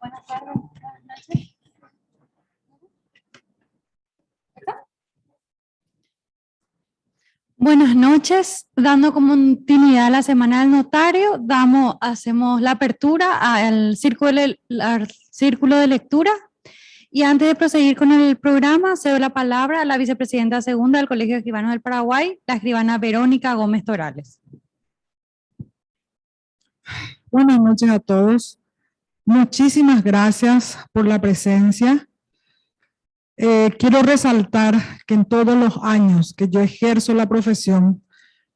Buenas tardes, buenas noches. Buenas noches, dando continuidad a la Semana del Notario, hacemos la apertura al círculo de lectura. Y antes de proseguir con el programa, cedo la palabra a la vicepresidenta segunda del Colegio de Escribanos del Paraguay, la escribana Verónica Gómez Torales. Buenas noches a todos. Muchísimas gracias por la presencia. Quiero resaltar que en todos los años que yo ejerzo la profesión,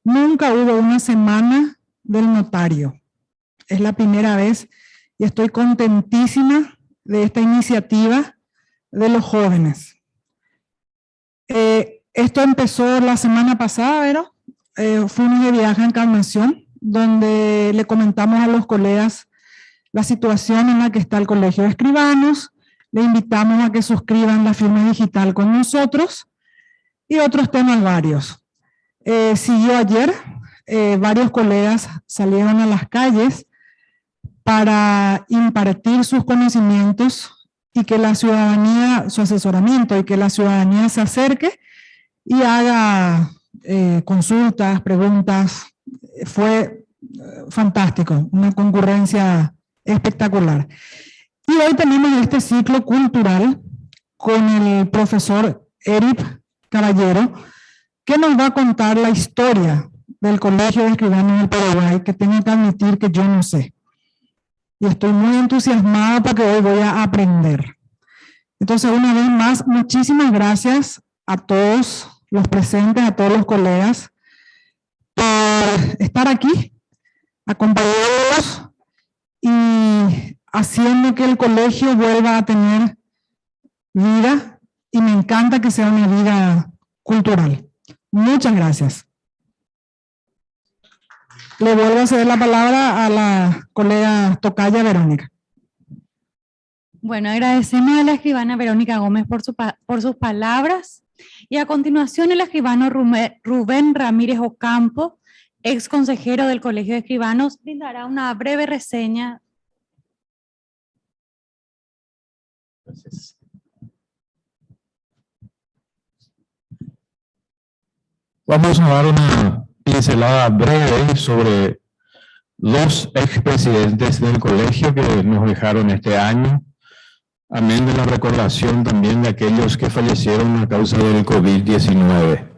nunca hubo una semana del notario. Es la primera vez y estoy contentísima de esta iniciativa de los jóvenes. Esto empezó la semana pasada, ¿verdad? Fuimos de viaje a Encarnación, donde le comentamos a los colegas la situación en la que está el Colegio de Escribanos. Le invitamos a que suscriban la firma digital con nosotros y otros temas varios. Siguió ayer, varios colegas salieron a las calles para impartir sus conocimientos y que la ciudadanía, su asesoramiento, y que la ciudadanía se acerque y haga consultas, preguntas. Fue fantástico, una concurrencia espectacular. Y hoy tenemos este ciclo cultural con el profesor Eric Caballero, que nos va a contar la historia del Colegio de Escribanos del Paraguay, que tengo que admitir que yo no sé. Y estoy muy entusiasmada porque hoy voy a aprender. Entonces, una vez más, muchísimas gracias a todos los presentes, a todos los colegas, por estar aquí, acompañándonos y haciendo que el colegio vuelva a tener vida, y me encanta que sea una vida cultural. Muchas gracias. Le vuelvo a ceder la palabra a la colega tocaya Verónica. Bueno, agradecemos a la escribana Verónica Gómez por sus palabras, y a continuación el escribano Rubén Ramírez Ocampo, ex consejero del Colegio de Escribanos, brindará una breve reseña. Gracias. Vamos a dar una pincelada breve sobre dos expresidentes del colegio que nos dejaron este año, amén de la recordación también de aquellos que fallecieron a causa del COVID-19.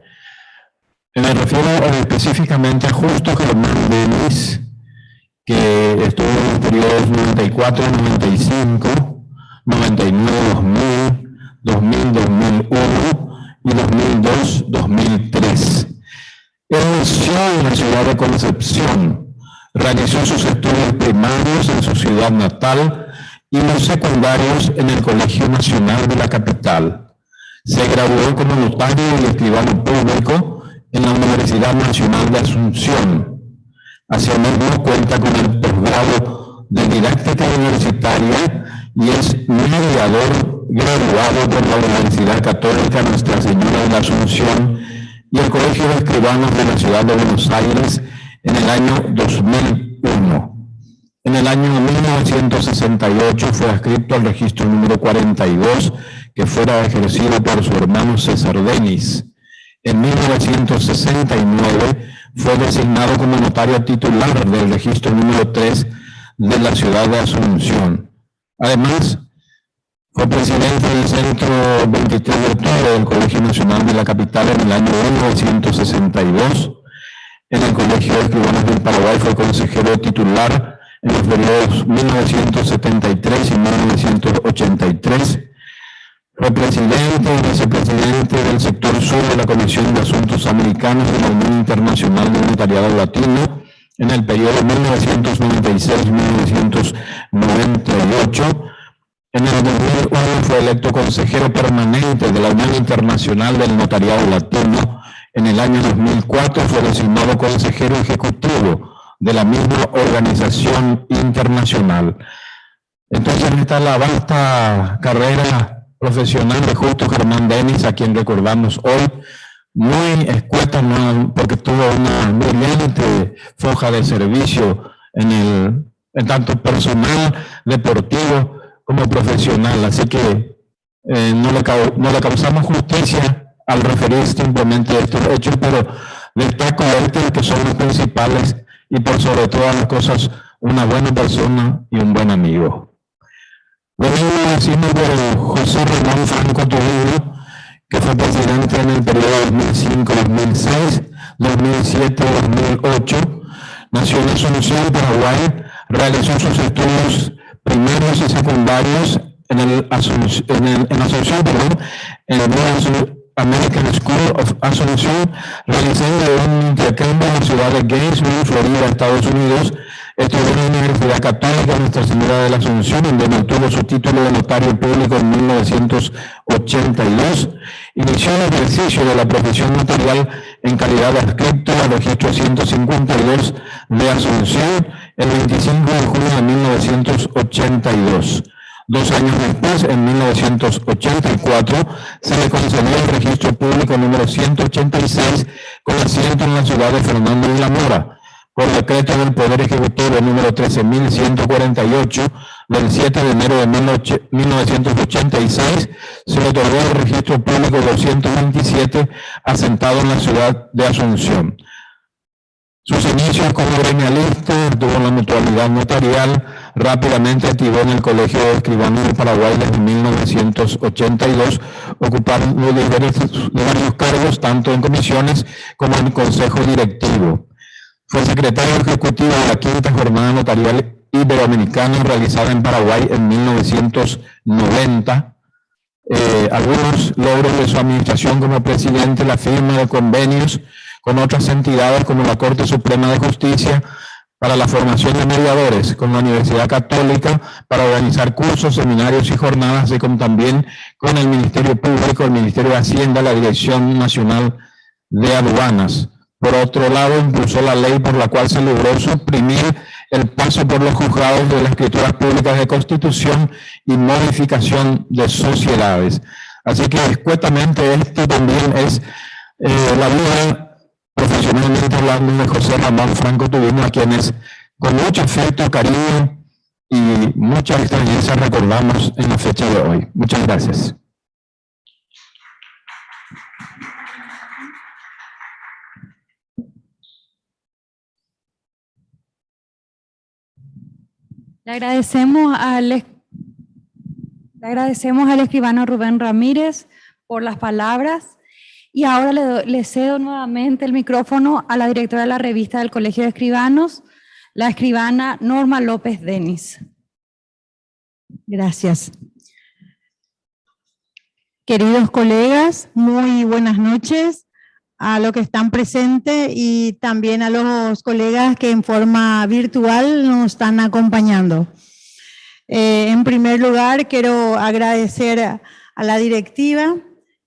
Me refiero específicamente a Justo Germán Denis, que estuvo en los periodos 94-95, 99-2000, 2000-2001 y 2002-2003. Él nació en la ciudad de Concepción, realizó sus estudios primarios en su ciudad natal y los secundarios en el Colegio Nacional de la capital. Se graduó como notario y escribano público en la Universidad Nacional de Asunción. Asimismo, cuenta con el posgrado de didáctica universitaria y es mediador graduado por la Universidad Católica Nuestra Señora de la Asunción y el Colegio de Escribanos de la Ciudad de Buenos Aires en el año 2001. En el año 1968 fue adscrito al registro número 42, que fuera ejercido por su hermano César Denis. En 1969 fue designado como notario titular del registro número 3 de la ciudad de Asunción. Además, fue presidente del Centro 23 de octubre del Colegio Nacional de la Capital en el año 1962. En el Colegio de Escribanos del Paraguay fue consejero titular en los periodos 1973 y 1983. Fue presidente y vicepresidente del sector sur de la Comisión de Asuntos Americanos de la Unión Internacional del Notariado Latino en el periodo 1996-1998. En el 2001 fue electo consejero permanente de la Unión Internacional del Notariado Latino. En el año 2004 fue designado consejero ejecutivo de la misma organización internacional. Entonces, esta es la vasta carrera profesional de Justo Germán Denis, a quien recordamos hoy. muy escueta, porque tuvo una brillante foja de servicio en tanto personal, deportivo como profesional. Así que no le causamos justicia al referir simplemente estos hechos, pero destaco que son los principales y por sobre todas las cosas una buena persona y un buen amigo. Lo mismo decimos de José Ramón Franco Tubino, que fue presidente en el periodo 2005-2006, 2007-2008, nació en Asunción, Paraguay, realizó sus estudios primarios y secundarios en Asunción, en el American School of Asunción, realizando un intercambio en la ciudad de Gainesville, Florida, Estados Unidos. Estudió en la Universidad Católica Nuestra Señora de la Asunción, donde obtuvo su título de notario público en 1982. Inició el ejercicio de la profesión notarial en calidad de adscrito al registro 152 de Asunción el 25 de junio de 1982. 2 años después, en 1984, se le concedió el registro público número 186 con asiento en la ciudad de Fernando de la Mora. Por decreto del Poder Ejecutivo número 13.148 del 7 de enero de 1986, se le otorgó el registro público 227 asentado en la ciudad de Asunción. Sus inicios como gremialista, tuvo la mutualidad notarial, rápidamente activó en el Colegio de Escribanos de Paraguay desde 1982, ocupando varios cargos, tanto en comisiones como en consejo directivo. Fue secretario ejecutivo de la 5ª Jornada Notarial Iberoamericana realizada en Paraguay en 1990. Algunos logros de su administración como presidente, la firma de convenios con otras entidades como la Corte Suprema de Justicia para la formación de mediadores, con la Universidad Católica para organizar cursos, seminarios y jornadas, así como también con el Ministerio Público, el Ministerio de Hacienda, la Dirección Nacional de Aduanas. Por otro lado, impulsó la ley por la cual se logró suprimir el paso por los juzgados de las escrituras públicas de constitución y modificación de sociedades. Así que escuetamente este también es la vida, profesionalmente hablando, de José Ramón Franco Tubino, a quienes con mucho afecto, cariño y mucha extrañeza recordamos en la fecha de hoy. Muchas gracias. Le agradecemos al escribano Rubén Ramírez por las palabras y ahora le cedo nuevamente el micrófono a la directora de la revista del Colegio de Escribanos, la escribana Norma López Denis. Gracias. Queridos colegas, muy buenas noches a los que están presentes y también a los colegas que en forma virtual nos están acompañando. En primer lugar, quiero agradecer a la directiva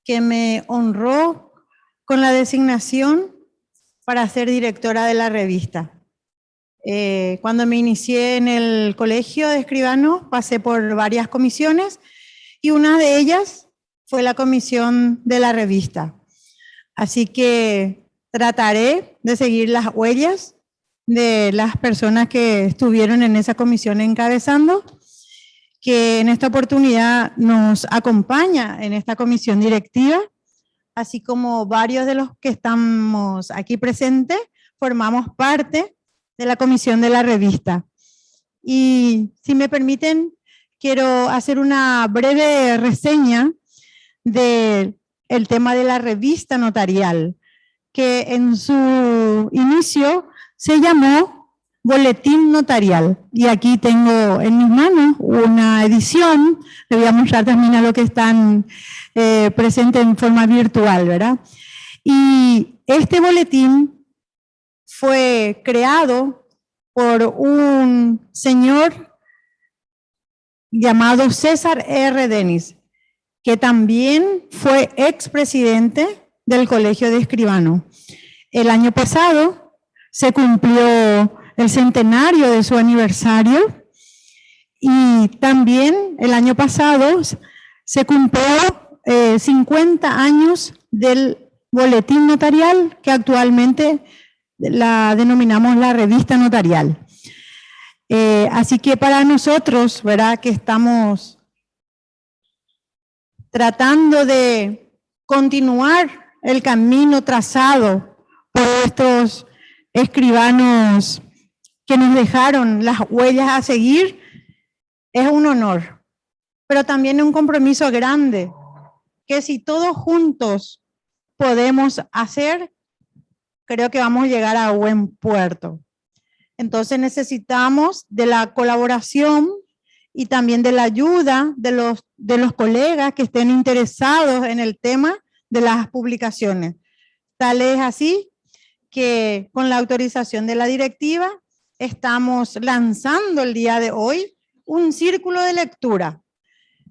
que me honró con la designación para ser directora de la revista. Cuando me inicié en el Colegio de Escribanos, pasé por varias comisiones y una de ellas fue la comisión de la revista. Así que trataré de seguir las huellas de las personas que estuvieron en esa comisión encabezando, que en esta oportunidad nos acompaña en esta comisión directiva, así como varios de los que estamos aquí presentes, formamos parte de la comisión de la revista. Y si me permiten, quiero hacer una breve reseña del tema de la revista notarial, que en su inicio se llamó Boletín Notarial. Y aquí tengo en mis manos una edición, le voy a mostrar también a los que están presentes en forma virtual, ¿verdad? Y este boletín fue creado por un señor llamado César R. Denis, que también fue expresidente del Colegio de Escribanos. El año pasado se cumplió el centenario de su aniversario y también el año pasado se cumplió 50 años del boletín notarial, que actualmente la denominamos la revista notarial. Así que para nosotros, ¿verdad?, que estamos tratando de continuar el camino trazado por nuestros escribanos que nos dejaron las huellas a seguir, es un honor, pero también un compromiso grande, que si todos juntos podemos hacer, creo que vamos a llegar a buen puerto. Entonces necesitamos de la colaboración y también de la ayuda de los colegas que estén interesados en el tema de las publicaciones. Tal es así que con la autorización de la directiva estamos lanzando el día de hoy un círculo de lectura.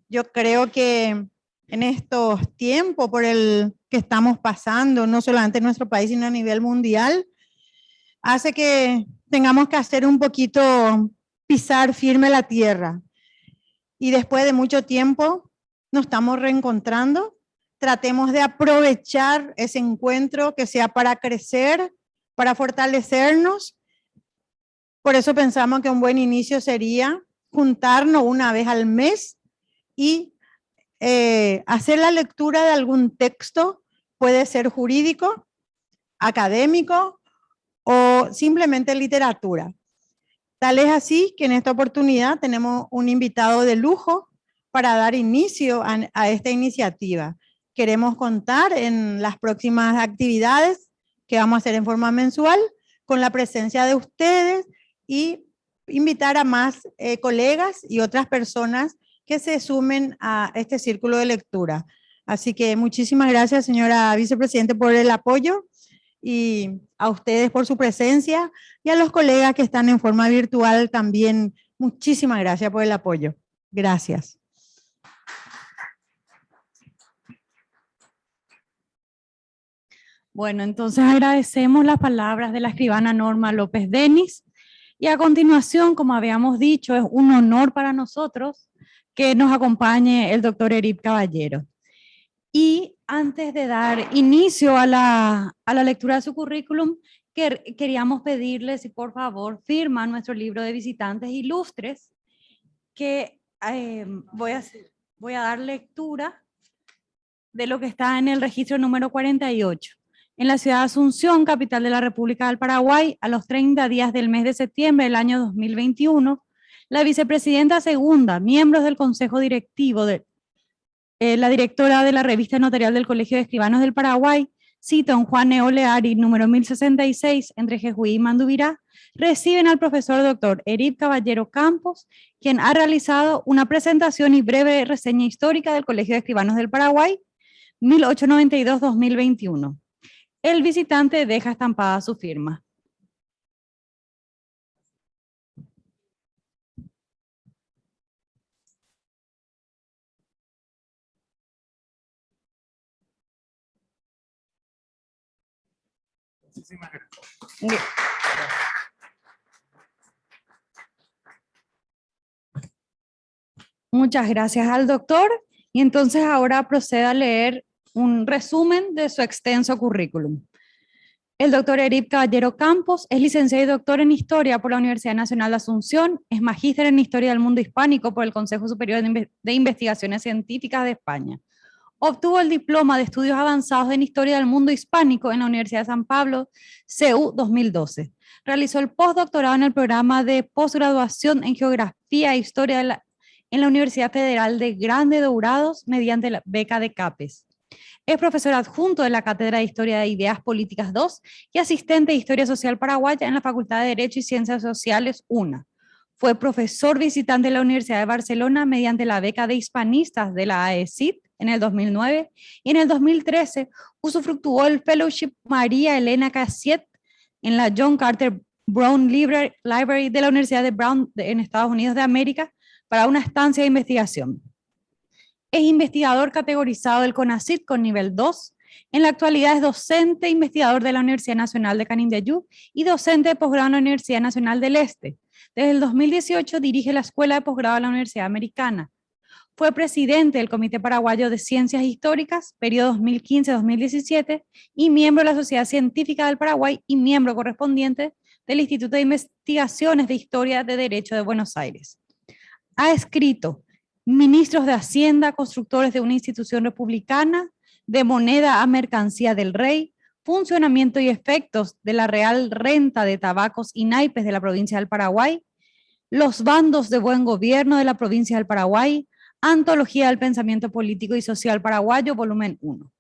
Yo creo que en estos tiempos por el que estamos pasando, no solamente en nuestro país, sino a nivel mundial, hace que tengamos que hacer un poquito, pisar firme la tierra. Y después de mucho tiempo nos estamos reencontrando. Tratemos de aprovechar ese encuentro que sea para crecer, para fortalecernos. Por eso pensamos que un buen inicio sería juntarnos una vez al mes y hacer la lectura de algún texto, puede ser jurídico, académico o simplemente literatura. Tal es así que en esta oportunidad tenemos un invitado de lujo para dar inicio a esta iniciativa. Queremos contar en las próximas actividades que vamos a hacer en forma mensual con la presencia de ustedes y invitar a más colegas y otras personas que se sumen a este círculo de lectura. Así que muchísimas gracias, señora vicepresidente, por el apoyo y a ustedes por su presencia y a los colegas que están en forma virtual también. Muchísimas gracias por el apoyo. Gracias. Bueno, entonces agradecemos las palabras de la escribana Norma López Denis y a continuación, como habíamos dicho, es un honor para nosotros que nos acompañe el doctor Erip Caballero. Y antes de dar inicio a la lectura de su currículum, queríamos pedirle si por favor firma nuestro libro de visitantes ilustres, que voy a dar lectura de lo que está en el registro número 48. En la ciudad de Asunción, capital de la República del Paraguay, a los 30 días del mes de septiembre del año 2021, la vicepresidenta segunda, miembros del Consejo Directivo, la directora de la Revista Notarial del Colegio de Escribanos del Paraguay, Citón Juan Oleari, número 1066, entre Jejuí y Mandubirá, reciben al profesor doctor Erip Caballero Campos, quien ha realizado una presentación y breve reseña histórica del Colegio de Escribanos del Paraguay, 1892-2021. El visitante deja estampada su firma. Muchas gracias al doctor. Y entonces ahora procede a leer un resumen de su extenso currículum. El doctor Erip Caballero Campos es licenciado y doctor en Historia por la Universidad Nacional de Asunción, es magíster en Historia del Mundo Hispánico por el Consejo Superior de Investigaciones Científicas de España. Obtuvo el diploma de Estudios Avanzados en Historia del Mundo Hispánico en la Universidad de San Pablo, CU 2012. Realizó el postdoctorado en el programa de posgraduación en Geografía e Historia en la Universidad Federal de Grande Dourados mediante la beca de CAPES. Es profesor adjunto de la Cátedra de Historia de Ideas Políticas 2 y asistente de Historia Social Paraguaya en la Facultad de Derecho y Ciencias Sociales 1. Fue profesor visitante de la Universidad de Barcelona mediante la beca de hispanistas de la AECID en el 2009 y en el 2013 usufructuó el Fellowship María Elena Cassiet en la John Carter Brown Library de la Universidad de Brown en Estados Unidos de América para una estancia de investigación. Es investigador categorizado del CONACYT con nivel 2. En la actualidad es docente e investigador de la Universidad Nacional de Canindeyú y docente de posgrado en la Universidad Nacional del Este. Desde el 2018 dirige la Escuela de Posgrado de la Universidad Americana. Fue presidente del Comité Paraguayo de Ciencias Históricas, periodo 2015-2017, y miembro de la Sociedad Científica del Paraguay y miembro correspondiente del Instituto de Investigaciones de Historia de Derecho de Buenos Aires. Ha escrito Ministros de Hacienda, constructores de una institución republicana, de moneda a mercancía del rey, funcionamiento y efectos de la real renta de tabacos y naipes de la provincia del Paraguay, los bandos de buen gobierno de la provincia del Paraguay, Antología del Pensamiento Político y Social Paraguayo, volumen 1.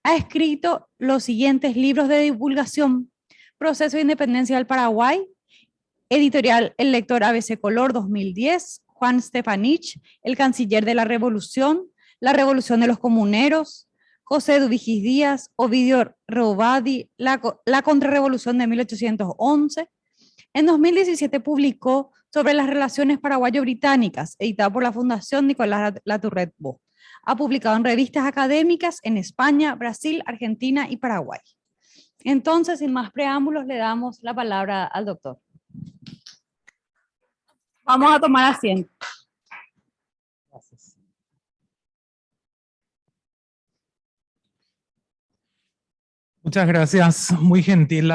Ha escrito los siguientes libros de divulgación: Proceso de Independencia del Paraguay, editorial El Lector ABC Color 2010, Juan Stefanich, El Canciller de la Revolución, La Revolución de los Comuneros, José Dubigis Díaz, Ovidio Reubadi, La Contrarrevolución de 1811. En 2017 publicó Sobre las relaciones paraguayo-británicas, editado por la Fundación Nicolás Latourette Bo. Ha publicado en revistas académicas en España, Brasil, Argentina y Paraguay. Entonces, sin más preámbulos, le damos la palabra al doctor. Vamos a tomar asiento. Gracias. Muchas gracias, muy gentil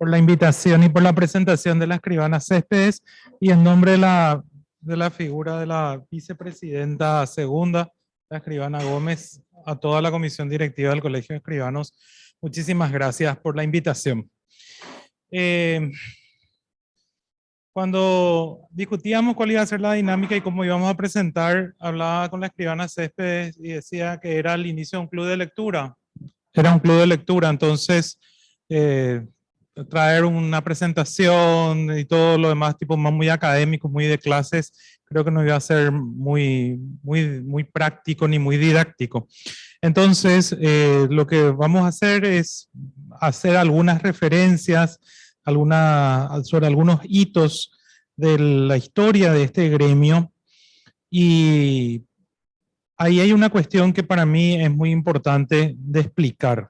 por la invitación y por la presentación de la escribana Céspedes, y en nombre de la figura de la vicepresidenta segunda, la escribana Gómez, a toda la comisión directiva del Colegio de Escribanos, muchísimas gracias por la invitación. Cuando discutíamos cuál iba a ser la dinámica y cómo íbamos a presentar, hablaba con la escribana Céspedes y decía que era el inicio de un club de lectura. Era un club de lectura, entonces traer una presentación y todo lo demás, tipo más muy académico, muy de clases, creo que no iba a ser muy práctico ni muy didáctico. Entonces, lo que vamos a hacer es hacer algunas referencias sobre algunos hitos de la historia de este gremio, y ahí hay una cuestión que para mí es muy importante de explicar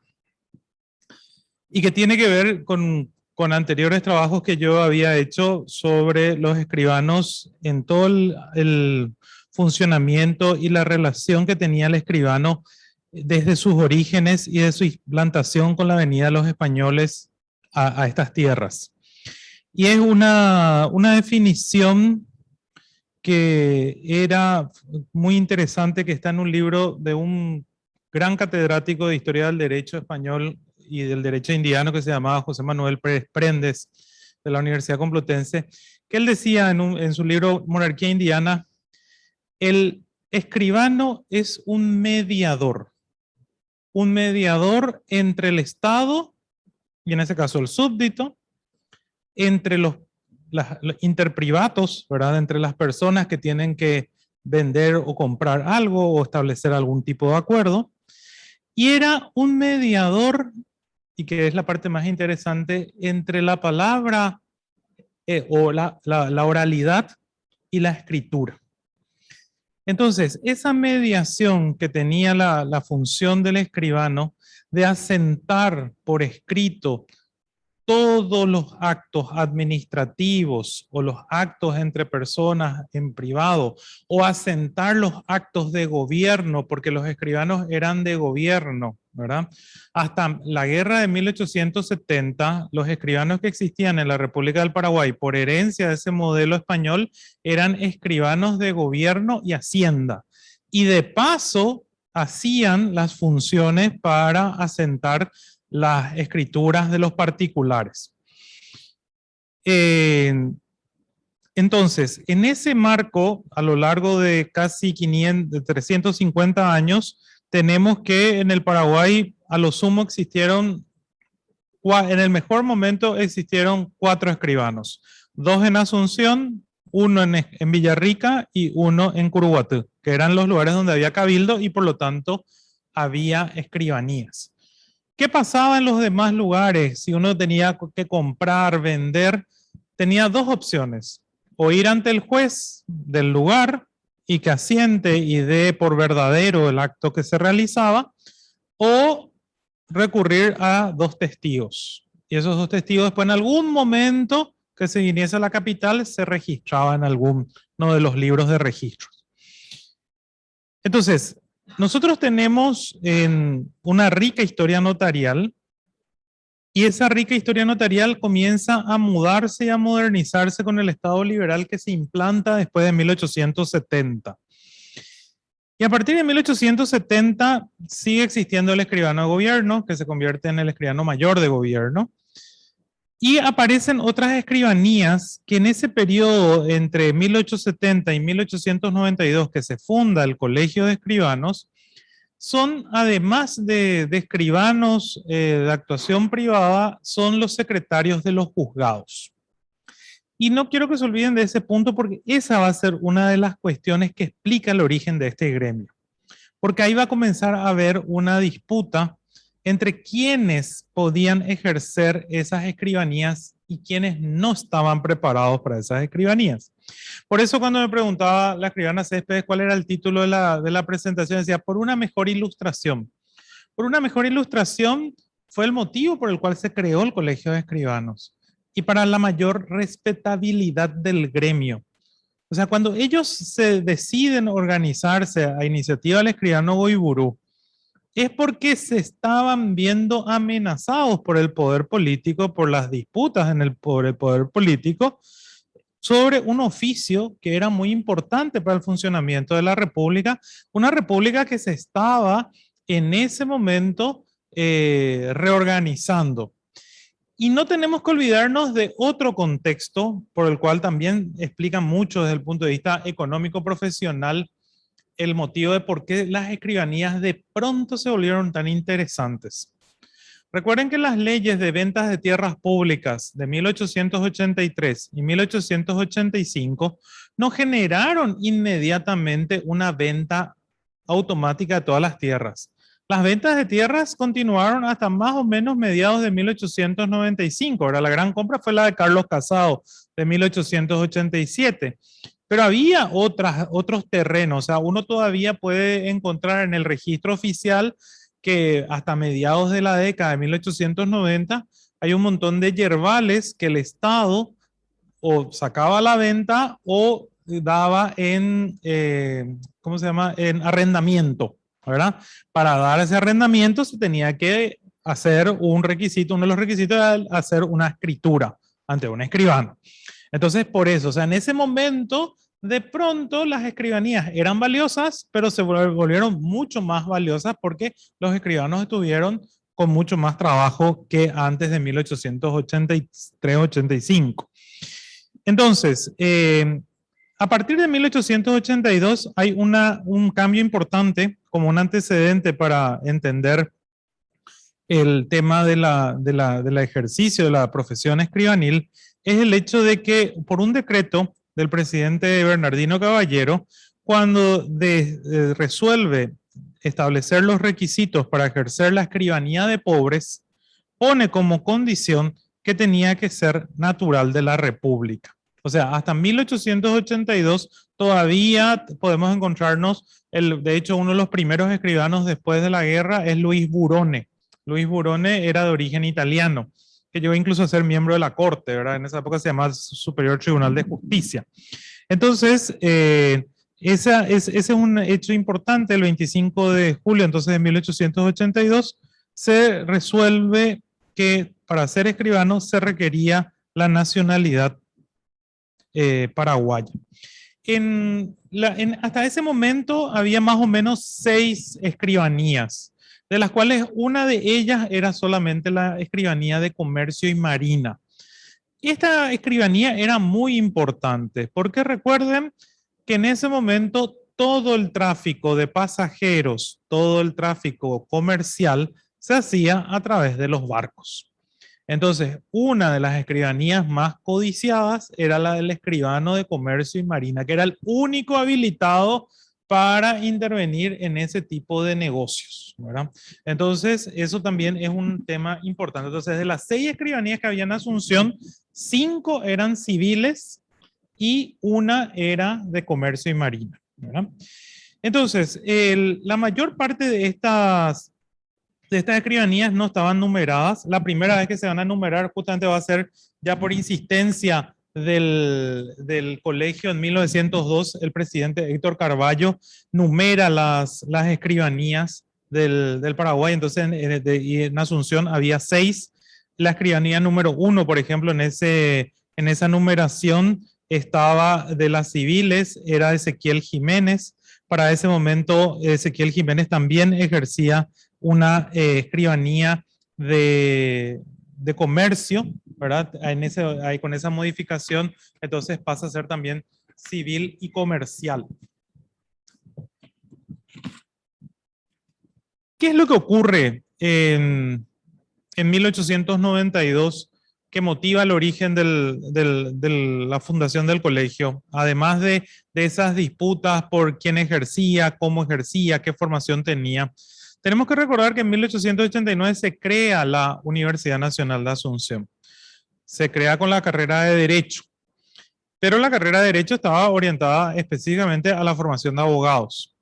y que tiene que ver con anteriores trabajos que yo había hecho sobre los escribanos en todo el funcionamiento y la relación que tenía el escribano desde sus orígenes y de su implantación con la venida de los españoles a estas tierras. Y es una definición que era muy interesante, que está en un libro de un gran catedrático de Historia del Derecho Español y del Derecho Indiano que se llamaba José Manuel Pérez Prendes, de la Universidad Complutense, que él decía en su libro Monarquía Indiana: el escribano es un mediador entre el Estado, y en ese caso el súbdito, entre los interprivatos, ¿verdad? Entre las personas que tienen que vender o comprar algo o establecer algún tipo de acuerdo, y era un mediador, y que es la parte más interesante, entre la palabra o la oralidad y la escritura. Entonces, esa mediación que tenía la función del escribano de asentar por escrito todos los actos administrativos o los actos entre personas en privado, o asentar los actos de gobierno, porque los escribanos eran de gobierno, ¿verdad? Hasta la guerra de 1870, los escribanos que existían en la República del Paraguay, por herencia de ese modelo español, eran escribanos de gobierno y hacienda. Y de paso, hacían las funciones para asentar las escrituras de los particulares. Entonces, en ese marco, a lo largo de casi 350 años, tenemos que en el Paraguay, a lo sumo existieron, en el mejor momento existieron 4 escribanos, 2 en Asunción, 1 en Villarrica y 1 en Curuguatú, que eran los lugares donde había cabildo y por lo tanto había escribanías. ¿Qué pasaba en los demás lugares? Si uno tenía que comprar, vender, tenía 2 opciones: o ir ante el juez del lugar y que asiente y dé por verdadero el acto que se realizaba, o recurrir a 2 testigos. Y esos 2 testigos después en algún momento que se viniese a la capital se registraban en algún no de los libros de registros. Entonces, nosotros tenemos una rica historia notarial, y esa rica historia notarial comienza a mudarse y a modernizarse con el Estado liberal que se implanta después de 1870. Y a partir de 1870 sigue existiendo el escribano de gobierno, que se convierte en el escribano mayor de gobierno. Y aparecen otras escribanías que en ese periodo entre 1870 y 1892 que se funda el Colegio de Escribanos, son, además de escribanos de actuación privada, son los secretarios de los juzgados. Y no quiero que se olviden de ese punto porque esa va a ser una de las cuestiones que explica el origen de este gremio. Porque ahí va a comenzar a haber una disputa entre quienes podían ejercer esas escribanías y quienes no estaban preparados para esas escribanías. Por eso cuando me preguntaba la escribana Céspedes cuál era el título de la presentación, decía, por una mejor ilustración. Por una mejor ilustración fue el motivo por el cual se creó el Colegio de Escribanos y para la mayor respetabilidad del gremio. O sea, cuando ellos se deciden organizarse a iniciativa del escribano Goiburu, es porque se estaban viendo amenazados por el poder político, por las disputas por el poder político, sobre un oficio que era muy importante para el funcionamiento de la República, una República que se estaba en ese momento reorganizando. Y no tenemos que olvidarnos de otro contexto, por el cual también explica mucho desde el punto de vista económico profesional el motivo de por qué las escribanías de pronto se volvieron tan interesantes. Recuerden que las leyes de ventas de tierras públicas de 1883 y 1885 no generaron inmediatamente una venta automática de todas las tierras. Las ventas de tierras continuaron hasta más o menos mediados de 1895. Ahora, la gran compra fue la de Carlos Casado de 1887. Pero había otros terrenos, o sea, uno todavía puede encontrar en el registro oficial que hasta mediados de la década de 1890 hay un montón de yerbales que el Estado o sacaba a la venta o daba en, ¿cómo se llama?, en arrendamiento, ¿verdad? Para dar ese arrendamiento se tenía que hacer un requisito, uno de los requisitos era hacer una escritura ante un escribano. Entonces, por eso, o sea, en ese momento, de pronto las escribanías eran valiosas, pero se volvieron mucho más valiosas porque los escribanos estuvieron con mucho más trabajo que antes de 1883-85. Entonces, a partir de 1882 hay un cambio importante como un antecedente para entender el tema del ejercicio de la profesión escribanil, es el hecho de que por un decreto del presidente Bernardino Caballero, cuando resuelve establecer los requisitos para ejercer la escribanía de pobres, pone como condición que tenía que ser natural de la República. O sea, hasta 1882 todavía podemos encontrarnos, de hecho uno de los primeros escribanos después de la guerra es Luis Burone. Luis Burone era de origen italiano, que llegó incluso a ser miembro de la Corte, ¿verdad? En esa época se llamaba Superior Tribunal de Justicia. Entonces, ese es un hecho importante. El 25 de julio entonces de 1882 se resuelve que para ser escribano se requería la nacionalidad paraguaya. Hasta ese momento había más o menos 6 escribanías, de las cuales una de ellas era solamente la escribanía de comercio y marina. Esta escribanía era muy importante porque recuerden que en ese momento todo el tráfico de pasajeros, todo el tráfico comercial se hacía a través de los barcos. Entonces, una de las escribanías más codiciadas era la del escribano de comercio y marina, que era el único habilitado para intervenir en ese tipo de negocios, ¿verdad? Entonces, eso también es un tema importante. Entonces, de las 6 escribanías que había en Asunción, 5 eran civiles y una era de comercio y marina, ¿verdad? Entonces, la mayor parte de estas escribanías no estaban numeradas. La primera vez que se van a numerar justamente va a ser ya por insistencia del colegio en 1902, el presidente Héctor Carballo numera las escribanías del Paraguay. Entonces y en Asunción había 6. La escribanía número 1, por ejemplo, en esa numeración estaba de las civiles, era Ezequiel Jiménez. Para ese momento, Ezequiel Jiménez también ejercía una escribanía de comercio, ¿verdad? Con esa modificación, entonces pasa a ser también civil y comercial. ¿Qué es lo que ocurre en 1892 que motiva el origen de la fundación del colegio? Además de esas disputas por quién ejercía, cómo ejercía, qué formación tenía. Tenemos que recordar que en 1889 se crea la Universidad Nacional de Asunción. Se crea con la carrera de Derecho. Pero la carrera de Derecho estaba orientada específicamente a la formación de abogados.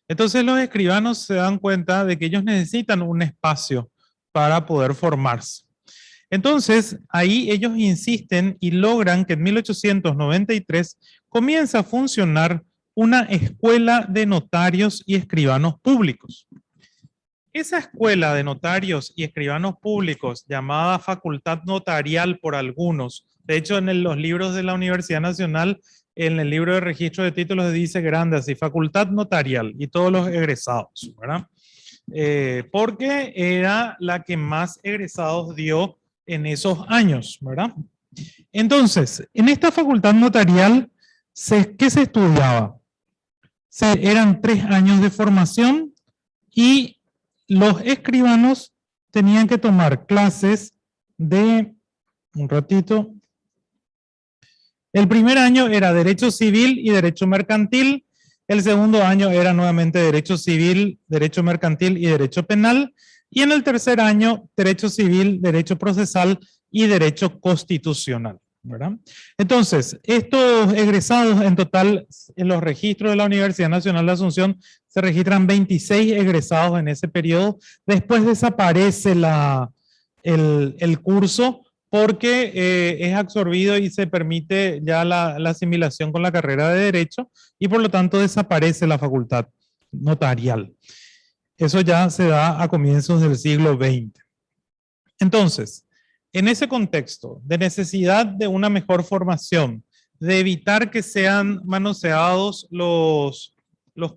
Entonces los escribanos se dan cuenta de que ellos necesitan un espacio para poder formarse. Entonces, ahí ellos insisten y logran que en 1893 comienza a funcionar una escuela de notarios y escribanos públicos. Esa escuela de notarios y escribanos públicos, llamada Facultad Notarial por algunos, de hecho en los libros de la Universidad Nacional, en el libro de registro de títulos dice grande así, Facultad Notarial y todos los egresados, ¿verdad? Porque era la que más egresados dio en esos años, ¿verdad? Entonces, en esta facultad notarial, ¿qué se estudiaba? Eran 3 años de formación y los escribanos tenían que tomar clases de, un ratito, el primer año era Derecho Civil y Derecho Mercantil, el segundo año era nuevamente Derecho Civil, Derecho Mercantil y Derecho Penal, y en el tercer año, Derecho Civil, Derecho Procesal y Derecho Constitucional, ¿verdad? Entonces, estos egresados en total, en los registros de la Universidad Nacional de Asunción, se registran 26 egresados en ese periodo. Después desaparece el curso porque es absorbido y se permite ya la asimilación con la carrera de Derecho y por lo tanto desaparece la facultad notarial. Eso ya se da a comienzos del siglo XX. Entonces, en ese contexto de necesidad de una mejor formación, de evitar que sean manoseados los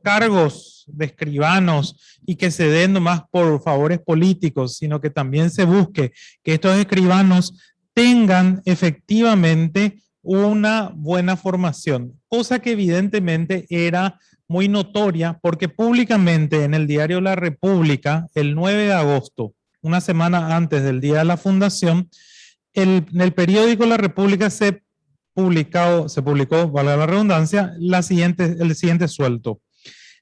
cargos de escribanos y que se den nomás por favores políticos, sino que también se busque que estos escribanos tengan efectivamente una buena formación, cosa que evidentemente era muy notoria porque públicamente en el diario La República, el 9 de agosto, una semana antes del día de la fundación, en el periódico La República se publicó, valga la redundancia, el siguiente suelto.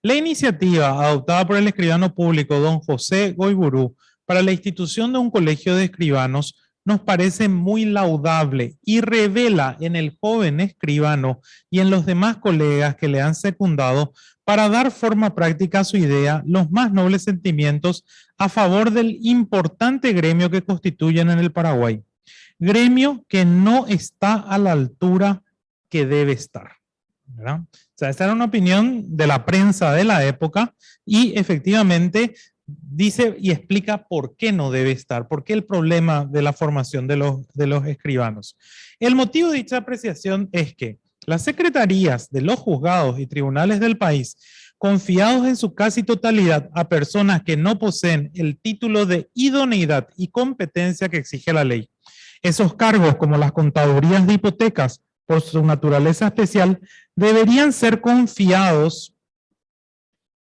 La iniciativa adoptada por el escribano público don José Goiburú para la institución de un colegio de escribanos nos parece muy laudable y revela en el joven escribano y en los demás colegas que le han secundado para dar forma práctica a su idea los más nobles sentimientos a favor del importante gremio que constituyen en el Paraguay. Gremio que no está a la altura que debe estar, ¿verdad? O sea, esta era una opinión de la prensa de la época y efectivamente dice y explica por qué no debe estar, por qué el problema de la formación de los escribanos. El motivo de dicha apreciación es que las secretarías de los juzgados y tribunales del país, confiados en su casi totalidad a personas que no poseen el título de idoneidad y competencia que exige la ley, esos cargos como las contadurías de hipotecas, por su naturaleza especial, deberían ser confiados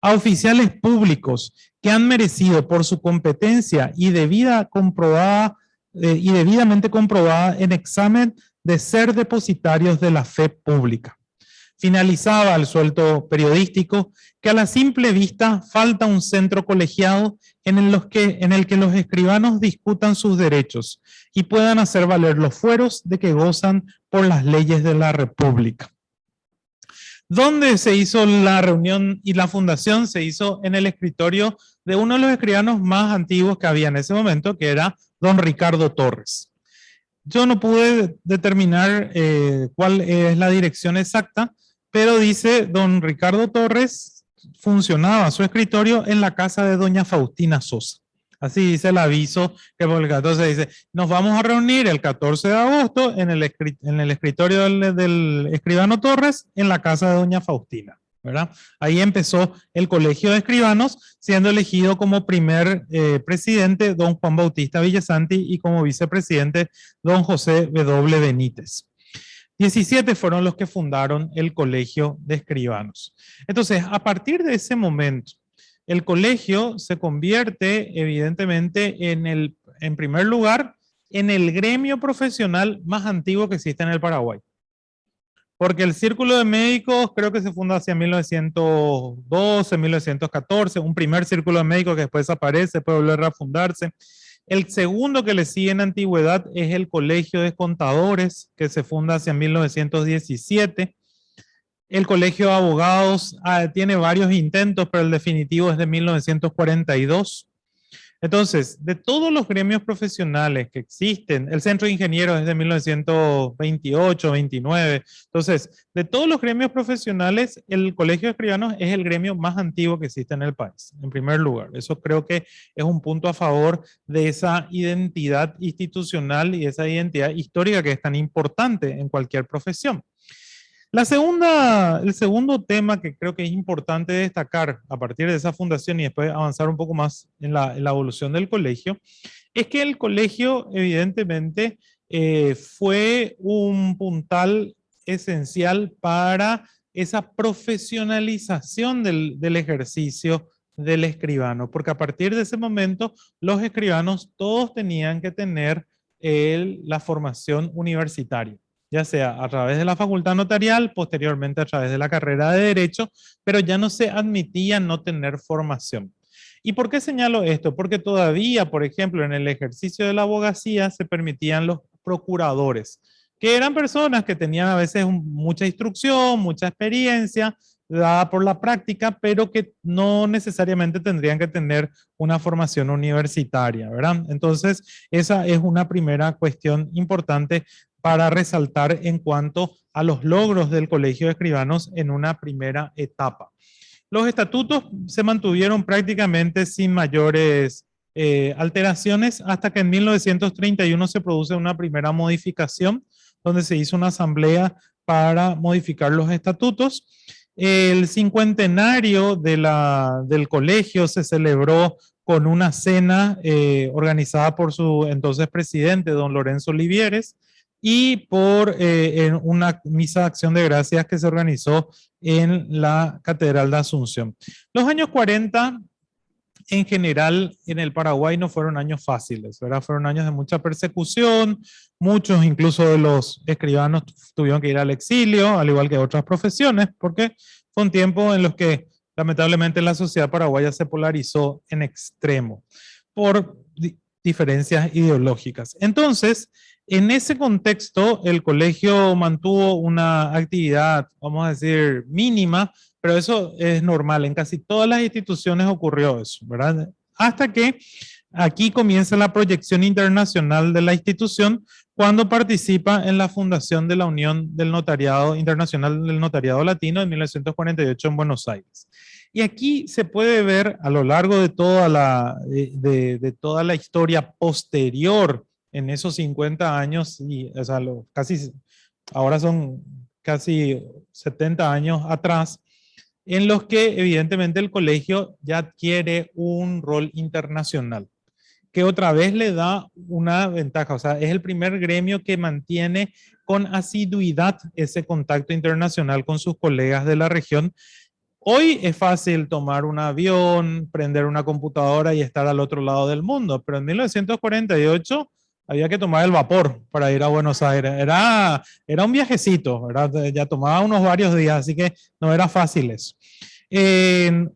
a oficiales públicos que han merecido por su competencia y debidamente comprobada en examen de ser depositarios de la fe pública. Finalizaba el suelto periodístico que a la simple vista falta un centro colegiado en el que los escribanos discutan sus derechos y puedan hacer valer los fueros de que gozan por las leyes de la República. ¿Dónde se hizo la reunión y la fundación? Se hizo en el escritorio de uno de los escribanos más antiguos que había en ese momento, que era don Ricardo Torres. Yo no pude determinar cuál es la dirección exacta, pero dice don Ricardo Torres funcionaba su escritorio en la casa de doña Faustina Sosa. Así dice el aviso que publica. Entonces dice, nos vamos a reunir el 14 de agosto en el escritorio del escribano Torres en la casa de doña Faustina, ¿verdad? Ahí empezó el Colegio de Escribanos, siendo elegido como primer presidente don Juan Bautista Villasanti y como vicepresidente don José W. Benítez. 17 fueron los que fundaron el Colegio de Escribanos. Entonces, a partir de ese momento, el colegio se convierte evidentemente en primer lugar, en el gremio profesional más antiguo que existe en el Paraguay. Porque el Círculo de Médicos creo que se funda hacia 1912, 1914, un primer Círculo de Médicos que después desaparece, puede volver a fundarse. El segundo que le sigue en antigüedad es el Colegio de Contadores, que se funda hacia 1917. El Colegio de Abogados tiene varios intentos, pero el definitivo es de 1942. Entonces, de todos los gremios profesionales que existen, el Centro de Ingenieros es de 1928, 29. Entonces, de todos los gremios profesionales, el Colegio de Escribanos es el gremio más antiguo que existe en el país, en primer lugar. Eso creo que es un punto a favor de esa identidad institucional y esa identidad histórica que es tan importante en cualquier profesión. El segundo tema que creo que es importante destacar a partir de esa fundación y después avanzar un poco más en la evolución del colegio, es que el colegio evidentemente fue un puntal esencial para esa profesionalización del ejercicio del escribano, porque a partir de ese momento los escribanos todos tenían que tener la formación universitaria, ya sea a través de la facultad notarial, posteriormente a través de la carrera de Derecho, pero ya no se admitía no tener formación. ¿Y por qué señalo esto? Porque todavía, por ejemplo, en el ejercicio de la abogacía se permitían los procuradores, que eran personas que tenían a veces mucha instrucción, mucha experiencia, dada por la práctica, pero que no necesariamente tendrían que tener una formación universitaria, ¿verdad? Entonces, esa es una primera cuestión importante para resaltar en cuanto a los logros del Colegio de Escribanos en una primera etapa. Los estatutos se mantuvieron prácticamente sin mayores alteraciones hasta que en 1931 se produce una primera modificación donde se hizo una asamblea para modificar los estatutos. El cincuentenario del colegio se celebró con una cena organizada por su entonces presidente, don Lorenzo Olivieres, y por una misa de acción de gracias que se organizó en la Catedral de Asunción. Los años 40, en general, en el Paraguay no fueron años fáciles, ¿verdad? Fueron años de mucha persecución, muchos incluso de los escribanos tuvieron que ir al exilio, al igual que otras profesiones, porque fue un tiempo en los que lamentablemente la sociedad paraguaya se polarizó en extremo por diferencias ideológicas. Entonces, en ese contexto, el colegio mantuvo una actividad, vamos a decir, mínima, pero eso es normal. En casi todas las instituciones ocurrió eso, ¿verdad? Hasta que aquí comienza la proyección internacional de la institución cuando participa en la fundación de la Unión del Notariado Internacional del Notariado Latino en 1948 en Buenos Aires. Y aquí se puede ver a lo largo de toda la historia posterior en esos 50 años, y, o sea, ahora son casi 70 años atrás, en los que evidentemente el colegio ya adquiere un rol internacional, que otra vez le da una ventaja, o sea, es el primer gremio que mantiene con asiduidad ese contacto internacional con sus colegas de la región. Hoy es fácil tomar un avión, prender una computadora y estar al otro lado del mundo, pero en 1948 había que tomar el vapor para ir a Buenos Aires. Era un viajecito, ¿verdad? Ya tomaba unos varios días, así que no era fácil eso.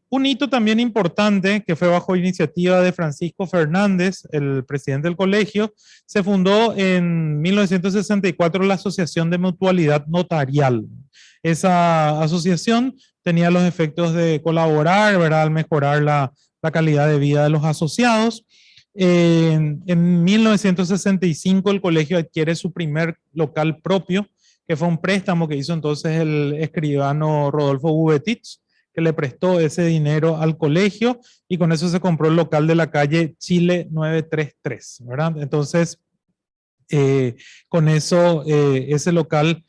Un hito también importante que fue bajo iniciativa de Francisco Fernández, el presidente del colegio, se fundó en 1964 la Asociación de Mutualidad Notarial. Esa asociación tenía los efectos de colaborar, ¿verdad?, al mejorar la calidad de vida de los asociados. En 1965 el colegio adquiere su primer local propio, que fue un préstamo que hizo entonces el escribano Rodolfo Bubetich, que le prestó ese dinero al colegio y con eso se compró el local de la calle Chile 933, ¿verdad? Entonces, con eso, ese local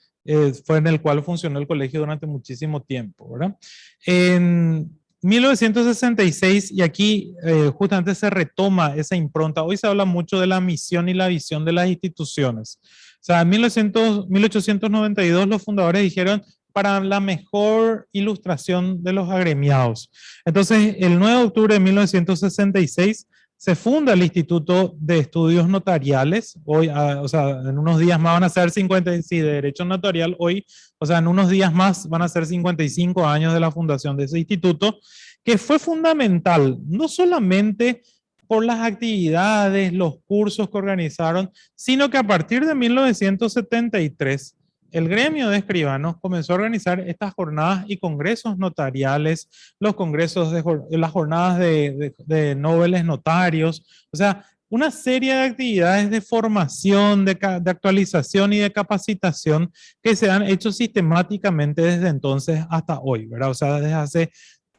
fue en el cual funcionó el colegio durante muchísimo tiempo, ¿verdad? En 1966, y aquí justamente se retoma esa impronta. Hoy se habla mucho de la misión y la visión de las instituciones. O sea, en 1892 los fundadores dijeron para la mejor ilustración de los agremiados. Entonces, el 9 de octubre de 1966 se funda el Instituto de Estudios Notariales. Hoy, o sea, en unos días más van a ser 50, sí, de Derecho Notarial. Hoy, o sea, en unos días más van a ser 55 años de la fundación de ese instituto, que fue fundamental, no solamente por las actividades, los cursos que organizaron, sino que a partir de 1973, el gremio de escribanos comenzó a organizar estas jornadas y congresos notariales, los congresos las jornadas de nobles notarios, o sea, una serie de actividades de formación, de actualización y de capacitación que se han hecho sistemáticamente desde entonces hasta hoy, ¿verdad? O sea, desde hace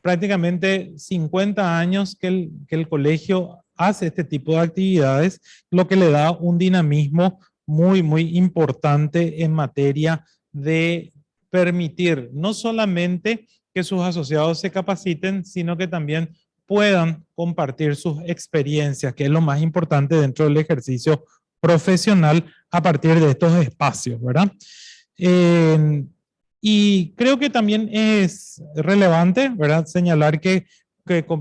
prácticamente 50 años que el colegio hace este tipo de actividades, lo que le da un dinamismo muy, muy importante en materia de permitir no solamente que sus asociados se capaciten, sino que también puedan compartir sus experiencias, que es lo más importante dentro del ejercicio profesional a partir de estos espacios, ¿verdad? Y creo que también es relevante, ¿verdad?, señalar que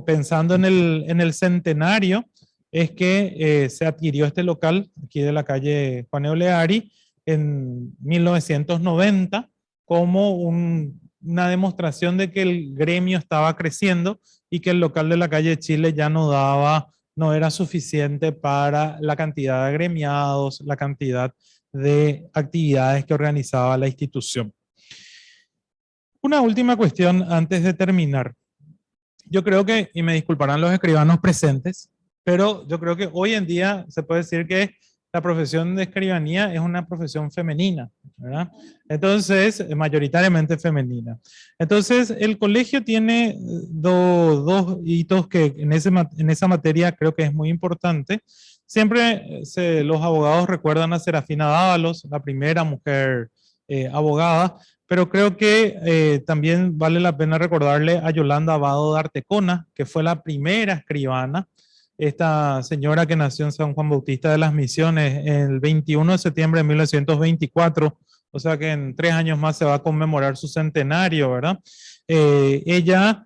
pensando en el centenario, es que se adquirió este local aquí de la calle Juan Oleari en 1990 como una demostración de que el gremio estaba creciendo y que el local de la calle Chile ya no era suficiente para la cantidad de agremiados, la cantidad de actividades que organizaba la institución. Una última cuestión antes de terminar. Yo creo que, y me disculparán los escribanos presentes, pero yo creo que hoy en día se puede decir que la profesión de escribanía es una profesión femenina, ¿verdad? Entonces, mayoritariamente femenina. Entonces, el colegio tiene dos hitos que en esa materia creo que es muy importante. Siempre los abogados recuerdan a Serafina Dávalos, la primera mujer abogada, pero creo que también vale la pena recordarle a Yolanda Abado de Artecona, que fue la primera escribana, esta señora que nació en San Juan Bautista de las Misiones el 21 de septiembre de 1924, o sea que en 3 años más se va a conmemorar su centenario, ¿verdad? Ella,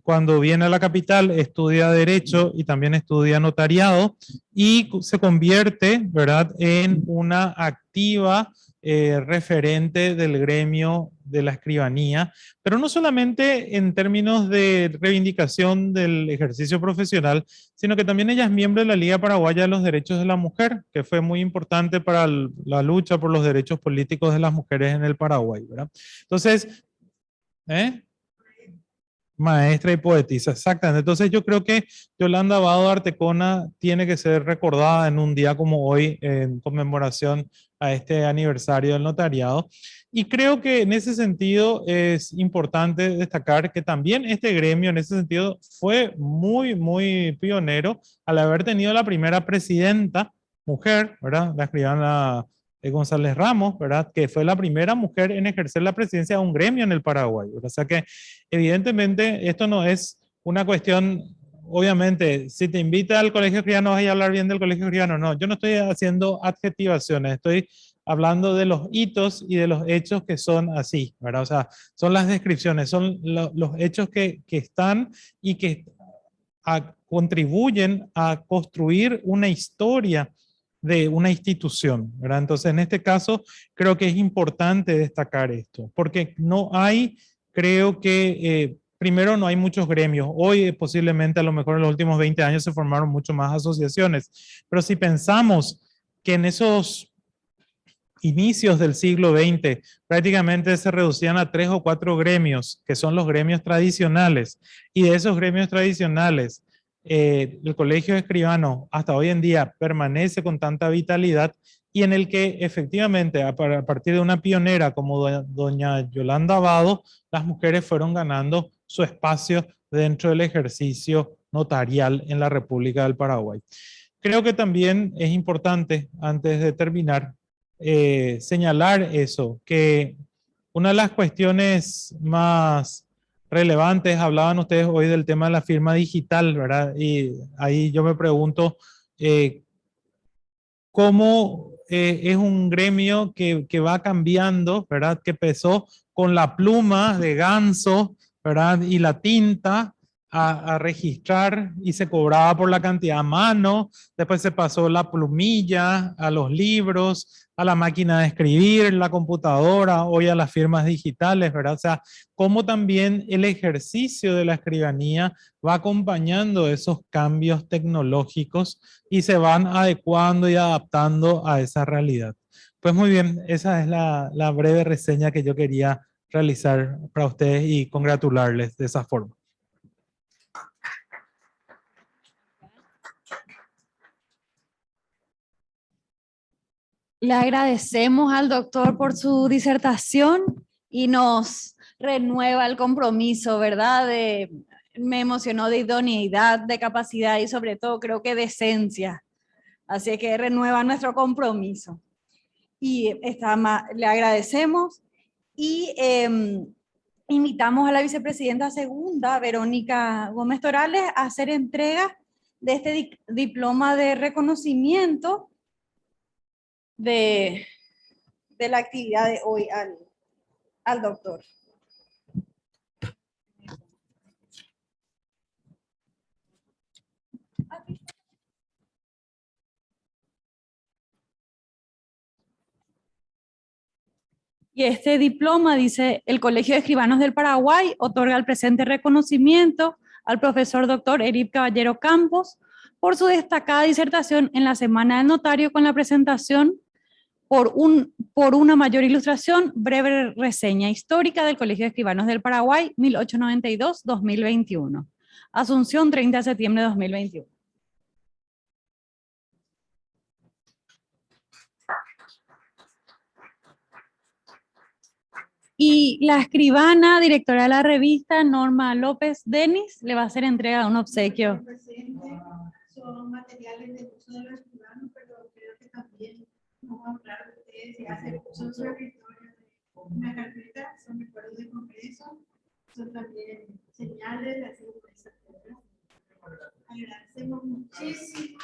cuando viene a la capital, estudia Derecho y también estudia Notariado y se convierte, ¿verdad?, en una activa referente del gremio de la escribanía, pero no solamente en términos de reivindicación del ejercicio profesional, sino que también ella es miembro de la Liga Paraguaya de los Derechos de la Mujer, que fue muy importante para la lucha por los derechos políticos de las mujeres en el Paraguay, ¿verdad? Entonces, maestra y poetisa, exactamente. Entonces yo creo que Yolanda Abado de Artecona tiene que ser recordada en un día como hoy en conmemoración a este aniversario del notariado. Y creo que en ese sentido es importante destacar que también este gremio en ese sentido fue muy, muy pionero al haber tenido la primera presidenta mujer, ¿verdad? La escribana González Ramos, ¿verdad?, que fue la primera mujer en ejercer la presidencia de un gremio en el Paraguay. O sea que evidentemente esto no es una cuestión, obviamente, si te invita al colegio escribano vas a hablar bien del colegio escribano. No, yo no estoy haciendo adjetivaciones, estoy hablando de los hitos y de los hechos que son así, ¿verdad? O sea, son las descripciones, son los hechos que están y que contribuyen a construir una historia de una institución, ¿verdad? Entonces, en este caso, creo que es importante destacar esto, porque no hay, creo que, primero no hay muchos gremios. Hoy posiblemente, a lo mejor en los últimos 20 años se formaron mucho más asociaciones, pero si pensamos que en esos inicios del siglo XX prácticamente se reducían a 3 o 4 gremios, que son los gremios tradicionales, y de esos gremios tradicionales, el Colegio de Escribanos hasta hoy en día permanece con tanta vitalidad y en el que efectivamente a partir de una pionera como doña Yolanda Abado, las mujeres fueron ganando su espacio dentro del ejercicio notarial en la República del Paraguay. Creo que también es importante, antes de terminar, señalar eso, que una de las cuestiones más relevantes, hablaban ustedes hoy del tema de la firma digital, ¿verdad? Y ahí yo me pregunto, ¿cómo es un gremio que va cambiando, ¿verdad? Que empezó con la pluma de ganso, ¿verdad? Y la tinta a registrar y se cobraba por la cantidad a mano, después se pasó la plumilla a los libros, a la máquina de escribir, la computadora, hoy a las firmas digitales, ¿verdad? O sea, cómo también el ejercicio de la escribanía va acompañando esos cambios tecnológicos y se van adecuando y adaptando a esa realidad. Pues muy bien, esa es la breve reseña que yo quería realizar para ustedes y congratularles de esa forma. Le agradecemos al doctor por su disertación y nos renueva el compromiso, ¿verdad? Me emocionó de idoneidad, de capacidad y sobre todo creo que de esencia. Así que renueva nuestro compromiso. Y le agradecemos y invitamos a la vicepresidenta segunda, Verónica Gómez Torales, a hacer entrega de este diploma de reconocimiento de la actividad de hoy al doctor. Y este diploma dice: el Colegio de Escribanos del Paraguay otorga el presente reconocimiento al profesor doctor Eric Caballero Campos por su destacada disertación en la Semana del Notario con la presentación por una mayor ilustración, breve reseña histórica del Colegio de Escribanos del Paraguay, 1892-2021. Asunción, 30 de septiembre de 2021. Y la escribana, directora de la revista, Norma López Denis, le va a hacer entrega de un obsequio. Son materiales de uso de los escribanos, pero creo que también vamos a hablar de ustedes si hacen uso de su historia de una carpeta, son recuerdos de congreso, son también señales de así de esa forma. Agradecemos muchísimo.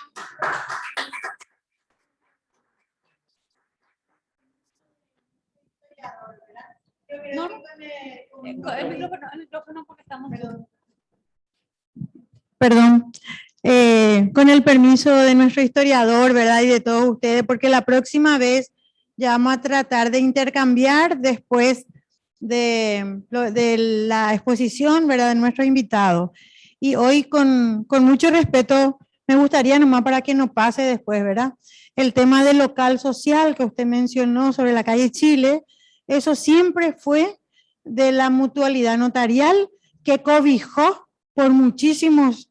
No, el micrófono porque estamos... Perdón. Con el permiso de nuestro historiador, ¿verdad? Y de todos ustedes, porque la próxima vez ya vamos a tratar de intercambiar después de la exposición, ¿verdad? De nuestros invitados. Y hoy con mucho respeto, me gustaría nomás para que no pase después, ¿verdad? El tema del local social que usted mencionó sobre la calle Chile, eso siempre fue de la mutualidad notarial que cobijó por muchísimos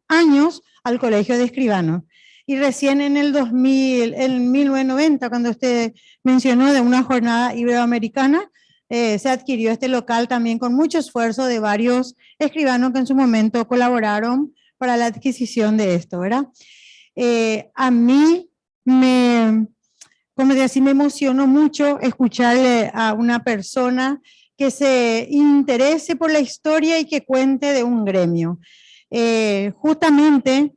años al Colegio de Escribanos. Y recién en el 2000, en 1990, cuando usted mencionó de una jornada iberoamericana, se adquirió este local también con mucho esfuerzo de varios escribanos que en su momento colaboraron para la adquisición de esto, ¿verdad? A mí como decía, me emocionó mucho escucharle a una persona que se interese por la historia y que cuente de un gremio. Justamente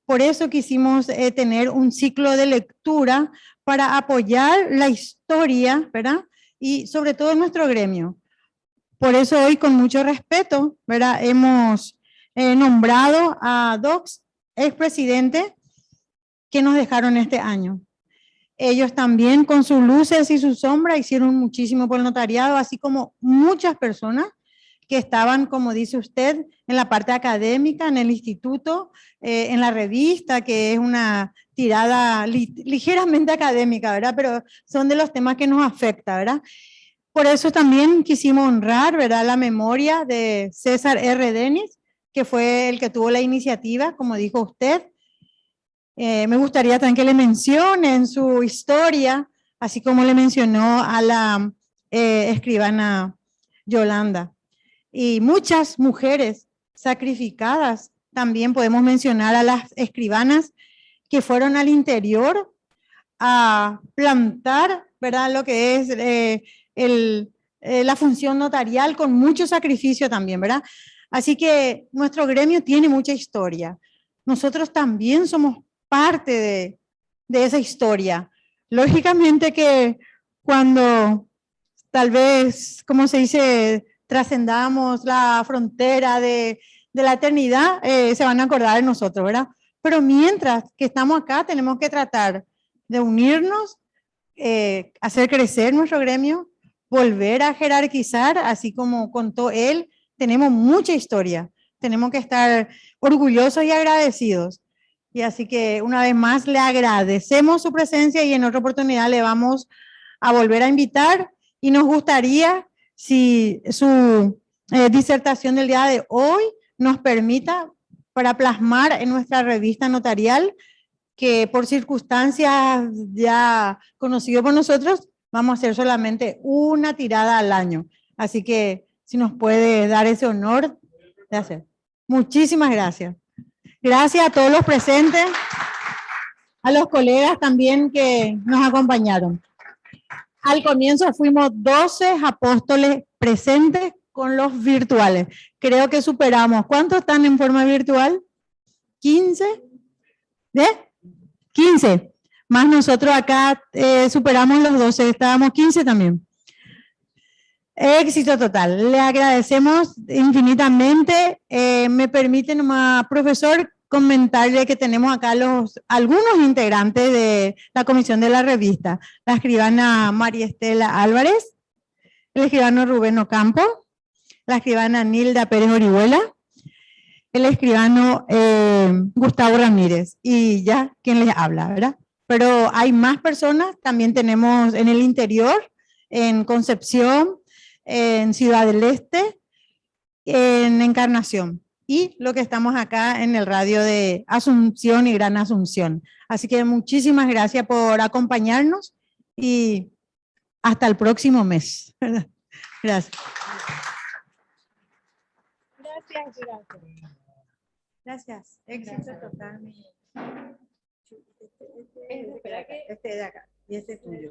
por eso quisimos tener un ciclo de lectura para apoyar la historia, ¿verdad? Y sobre todo nuestro gremio. Por eso hoy con mucho respeto, ¿verdad? Hemos nombrado a dos expresidentes que nos dejaron este año. Ellos también con sus luces y sus sombras hicieron muchísimo por el notariado, así como muchas personas que estaban, como dice usted, en la parte académica, en el instituto, en la revista, que es una tirada ligeramente académica, ¿verdad? Pero son de los temas que nos afecta, ¿verdad? Por eso también quisimos honrar, ¿verdad?, la memoria de César R. Denis, que fue el que tuvo la iniciativa, como dijo usted. Me gustaría también que le mencionen su historia, así como le mencionó a la escribana Yolanda. Y muchas mujeres sacrificadas. También podemos mencionar a las escribanas que fueron al interior a plantar, ¿verdad? Lo que es la función notarial con mucho sacrificio también, ¿verdad? Así que nuestro gremio tiene mucha historia. Nosotros también somos parte de esa historia. Lógicamente que cuando tal vez, como se dice, trascendamos la frontera de la eternidad, se van a acordar de nosotros, ¿verdad? Pero mientras que estamos acá, tenemos que tratar de unirnos, hacer crecer nuestro gremio, volver a jerarquizar, así como contó él, tenemos mucha historia, tenemos que estar orgullosos y agradecidos. Y así que una vez más le agradecemos su presencia y en otra oportunidad le vamos a volver a invitar y nos gustaría si su disertación del día de hoy nos permita para plasmar en nuestra revista notarial que por circunstancias ya conocidas por nosotros, vamos a hacer solamente una tirada al año. Así que si nos puede dar ese honor de hacer. Muchísimas gracias. Gracias a todos los presentes, a los colegas también que nos acompañaron. Al comienzo fuimos 12 apóstoles presentes con los virtuales. Creo que superamos. ¿Cuántos están en forma virtual? 15. ¿De? 15. Más nosotros acá superamos los 12. Estábamos 15 también. Éxito total. Le agradecemos infinitamente. Me permite nomás, profesor, comentarle que tenemos acá algunos integrantes de la comisión de la revista. La escribana María Estela Álvarez, el escribano Rubén Ocampo, la escribana Nilda Pérez Orihuela, el escribano Gustavo Ramírez y ya quien les habla, ¿verdad? Pero hay más personas, también tenemos en el interior, en Concepción, en Ciudad del Este, en Encarnación. Y lo que estamos acá en el radio de Asunción y Gran Asunción. Así que muchísimas gracias por acompañarnos y hasta el próximo mes. Gracias. Gracias. Éxito total. Este de acá y este es tuyo.